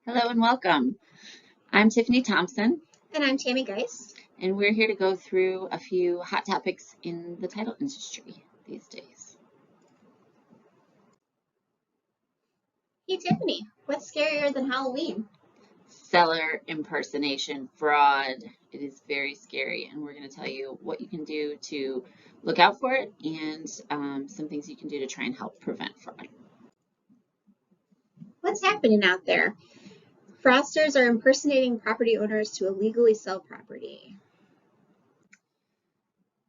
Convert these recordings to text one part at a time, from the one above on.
Hello and welcome. I'm Tiffany Thompson, And I'm Tammy Geis. and we're here to go through a few hot topics in the title industry these days. Hey Tiffany, what's scarier than Halloween? Seller impersonation fraud. It is very scary, and we're going to tell you what you can do to look out for it and some things you can do to try and help prevent fraud. What's happening out there? Fraudsters are impersonating property owners to illegally sell property.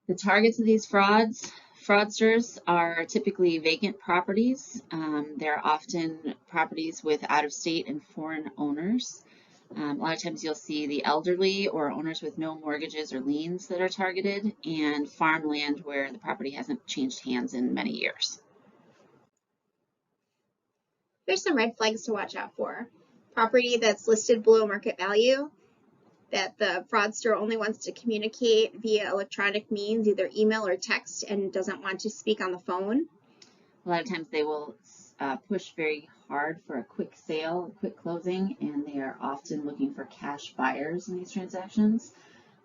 The targets of these fraudsters are typically vacant properties. They're often properties with out-of-state and foreign owners. A lot of times you'll see the elderly or owners with no mortgages or liens that are targeted, and farmland where the property hasn't changed hands in many years. There's some red flags to watch out for. Property that's listed below market value, that the fraudster only wants to communicate via electronic means, either email or text, and doesn't want to speak on the phone. A lot of times they will push very hard for a quick sale, a quick closing, and they are often looking for cash buyers in these transactions.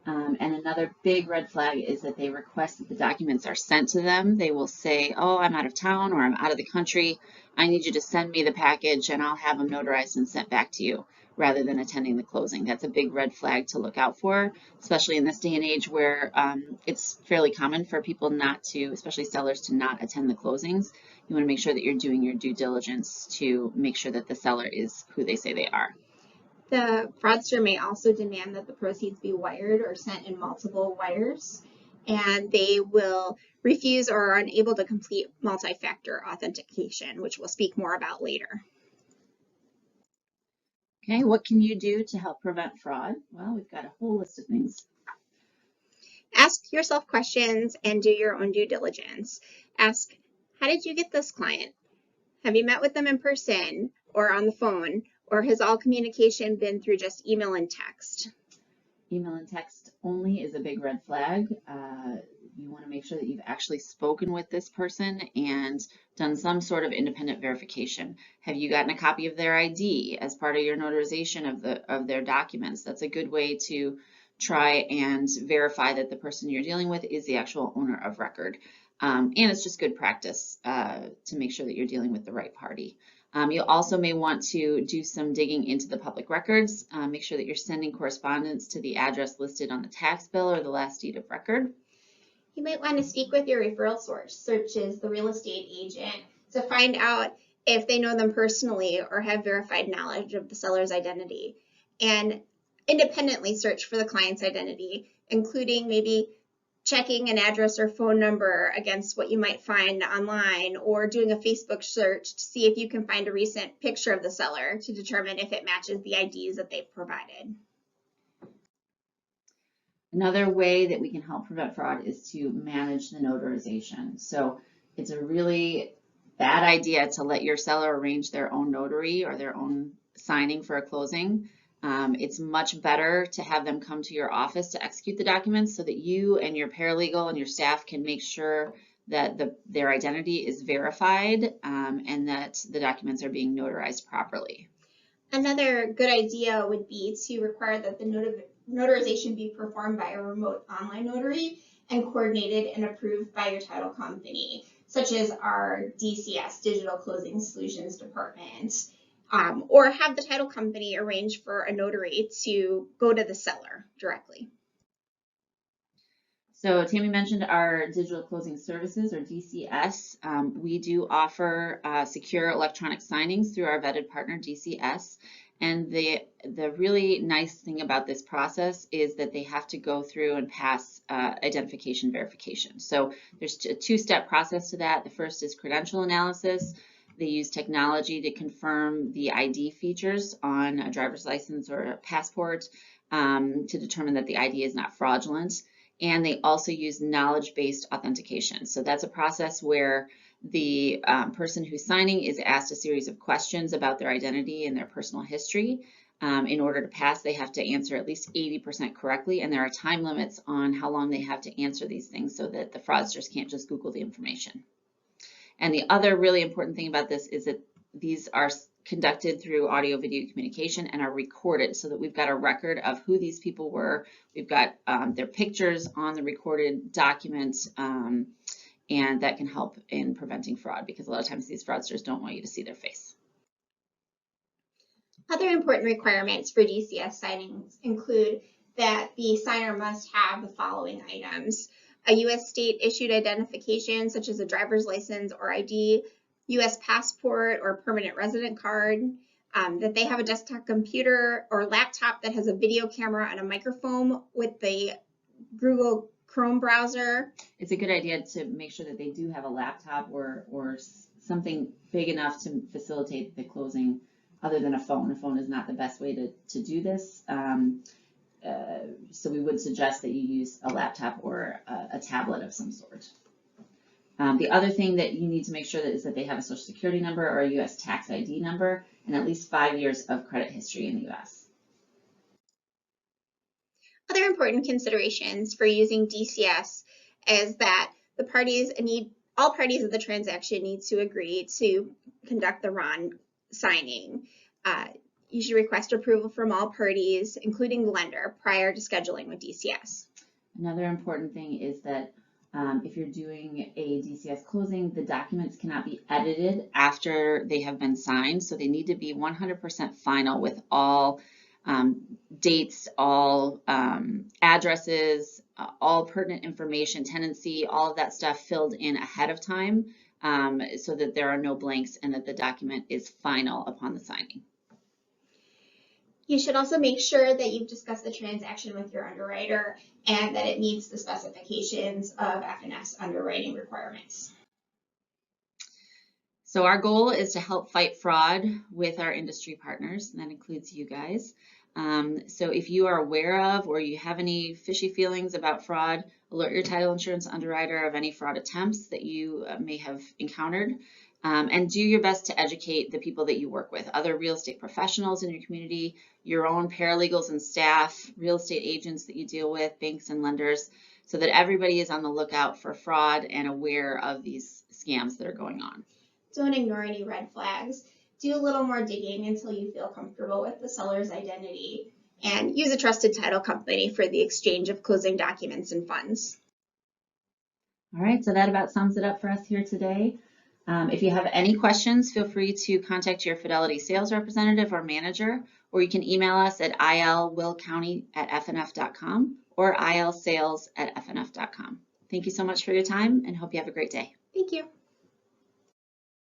And another big red flag is that they request that the documents are sent to them. They will say, oh, I'm out of town or I'm out of the country. I need you to send me the package and I'll have them notarized and sent back to you rather than attending the closing. That's a big red flag to look out for, especially in this day and age where it's fairly common for people not to, especially sellers, to not attend the closings. You want to make sure that you're doing your due diligence to make sure that the seller is who they say they are. The fraudster may also demand that the proceeds be wired or sent in multiple wires, and they will refuse or are unable to complete multi-factor authentication, which we'll speak more about later. Okay, what can you do to help prevent fraud? Well, we've got a whole list of things. Ask yourself questions and do your own due diligence. Ask, how did you get this client? Have you met with them in person or on the phone? Or has all communication been through just email and text? Email and text only is a big red flag. You want to make sure that you've actually spoken with this person and done some sort of independent verification. Have you gotten a copy of their ID as part of your notarization of their documents? That's a good way to try and verify that the person you're dealing with is the actual owner of record. And it's just good practice to make sure that you're dealing with the right party. You also may want to do some digging into the public records. Make sure that you're sending correspondence to the address listed on the tax bill or the last deed of record. You might want to speak with your referral source, such as the real estate agent, to find out if they know them personally or have verified knowledge of the seller's identity. And independently search for the client's identity, including maybe checking an address or phone number against what you might find online, or doing a Facebook search to see if you can find a recent picture of the seller to determine if it matches the IDs that they've provided. Another way that we can help prevent fraud is to manage the notarization. So it's a really bad idea to let your seller arrange their own notary or their own signing for a closing. It's much better to have them come to your office to execute the documents so that you and your paralegal and your staff can make sure that their identity is verified and that the documents are being notarized properly. Another good idea would be to require that the notarization be performed by a remote online notary and coordinated and approved by your title company, such as our DCS, Digital Closing Solutions Department. Or have the title company arrange for a notary to go to the seller directly. So Tammy mentioned our digital closing services, or DCS. We do offer secure electronic signings through our vetted partner, DCS. And the really nice thing about this process is that they have to go through and pass identification verification. So there's a two-step process to that. The first is credential analysis. They use technology to confirm the ID features on a driver's license or a passport to determine that the ID is not fraudulent. And they also use knowledge-based authentication. So that's a process where the person who's signing is asked a series of questions about their identity and their personal history. In order to pass, they have to answer at least 80% correctly, and there are time limits on how long they have to answer these things so that the fraudsters can't just Google the information. And the other really important thing about this is that these are conducted through audio video communication and are recorded so that we've got a record of who these people were. We've got their pictures on the recorded documents, and that can help in preventing fraud, because a lot of times these fraudsters don't want you to see their face. Other important requirements for DCS signings include that the signer must have the following items: a U.S. state issued identification, such as a driver's license or ID, U.S. passport or permanent resident card, that they have a desktop computer or laptop that has a video camera and a microphone with the Google Chrome browser. It's a good idea to make sure that they do have a laptop or something big enough to facilitate the closing, other than a phone. A phone is not the best way to do this. So we would suggest that you use a laptop or a tablet of some sort. The other thing that you need to make sure is that they have a Social Security number or a U.S. tax ID number and at least 5 years of credit history in the U.S. Other important considerations for using DCS is that all parties of the transaction need to agree to conduct the RON signing. You should request approval from all parties, including the lender, prior to scheduling with DCS. Another important thing is that if you're doing a DCS closing, the documents cannot be edited after they have been signed, so they need to be 100% final with all dates, all addresses, all pertinent information, tenancy, all of that stuff filled in ahead of time, so that there are no blanks and that the document is final upon the signing. You should also make sure that you've discussed the transaction with your underwriter and that it meets the specifications of FNF's underwriting requirements. So our goal is to help fight fraud with our industry partners, and that includes you guys. So if you are aware of or you have any fishy feelings about fraud, alert your title insurance underwriter of any fraud attempts that you may have encountered. And do your best to educate the people that you work with, other real estate professionals in your community, your own paralegals and staff, real estate agents that you deal with, banks and lenders, so that everybody is on the lookout for fraud and aware of these scams that are going on. Don't ignore any red flags. Do a little more digging until you feel comfortable with the seller's identity, and use a trusted title company for the exchange of closing documents and funds. All right, so that about sums it up for us here today. If you have any questions, feel free to contact your Fidelity sales representative or manager, or you can email us at ilwillcounty@fnf.com or ilsales@fnf.com. Thank you so much for your time and hope you have a great day. Thank you.